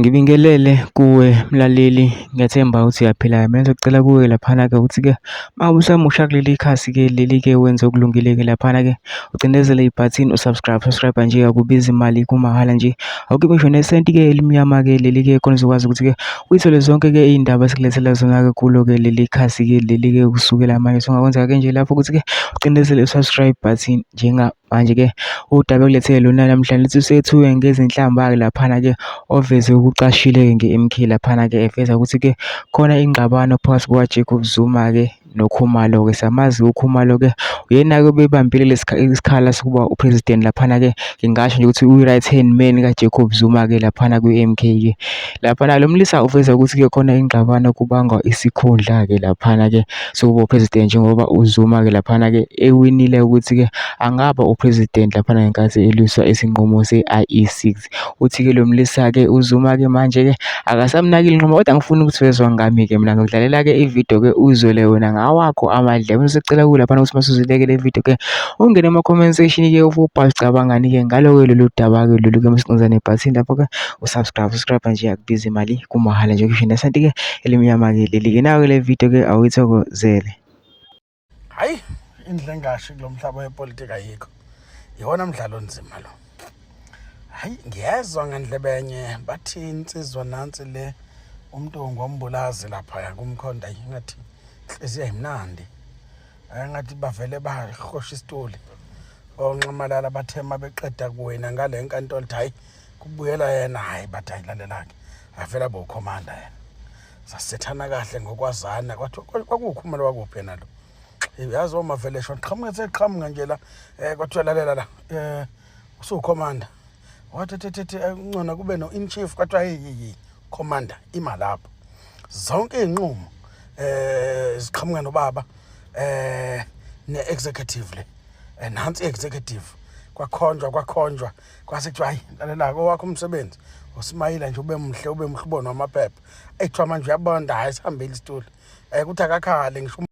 Ngibingelele kuwe mlaleli, ngiyathemba ukuthi uyaphila. Mina ngizocela kuwe laphana-ke ukuthi-ke uma usamusha kuleli khasi-ke leli-ke wenze okulungile-ke laphana-ke ucindezele ibhathini subscribe nje, akubizi imali, kumahhala nje. Awukhiphe ngisho nesenti-ke elimnyama-ke leli-ke khona uzokwazi ukuthi-ke uyithole zonke-ke iy'ndaba esikulethela zona-ke kulo-ke leli khasi-ke leli-ke kusukela manje. So ungakwenzeka-ke nje lapho ukuthi-ke ucindezele i-subscribe button njengamanje-ke udaba ekulethele lona namhlanje lithi sethuke ngezinhlamba-ke laphana-ke oveze ukucashile-ke nge-MK laphana-ke eveza ukuthi-ke khona ingxabano phakathi kuka-Jacob Zuma-ke noKhumalo-ke. Siyamazi uKhumalo-ke uyena-ke obebambile isikhala sokuba u-president laphana-ke, ngingasho nje ukuthi uyi-right hand man ka-Jacob Zuma-ke laphana kwi-MK-ke. Laphana lo mlisa uveza ukuthi-ke khona ingxabano kubangwa isikhundla-ke laphana-ke sokuba u-president, njengoba uZuma-ke laphana-ke ewinile ukuthi-ke angaba u-president laphana ngenkathi elwisa isinqumo se-IE6. Uthi-ke lo mlisa-ke uZuma-ke manje-ke akasamnakile nqoba, kodwa angifuni ukuthi vezwa ngami-ke mina ngokudlalela-ke ividiyo-ke uzwele wena ngawakho amadlebe. Ngisacela kuwe laphana ukuthi masuzwile-ke le video-ke ungene ema-comment section-ke ubhale ucabangani-ke ngalo-ke lolu daba-ke lolu-ke masicinza nebhathini lapho-ke subscribe nje, akubizi imali, kumahhala nje, ngisho nesenti-ke elimnyama-ke leli-ke. Nayo-ke le video-ke awuyithokozele. Hayi, indlela engasho kulo mhlaba wepolitiki ayikho, iwona mdlalo onzima lo. Hayi, ngiyezwa ngandlebe enye bathi insizwa nansi le umuntu ngombulazi lapha kumkhonda, ngathi inhliziyo ayimnandi, ngathi bavele bahosha isituli onxamalala bathema beqeda kuwena ngale nkantolo. Hayi, kubuyela yena. Hayi, bathi ayilalelake avela bokhomanda yena, sasethana kahle ngokwazana. Kwakukhumalo wakuphi yena lo, yazi uma vele shona qhamuke seqhamuka nje la kwathiwa lalela la usukhomanda wathi ngcono kube no-in chief, kwathiwa yi commander ima lapho. Zonke iy'nqumo ziqhamuka nobaba ne-executive le, nansi i-executive kwakhonjwa kwase kuthiwa hayi lalela owakho umsebenzi uSmayila nje ube mhle ubone wamaphepha. Ekuthiwa manje uyabonda, hayi sihambile isituli kuthi akakhale ngisho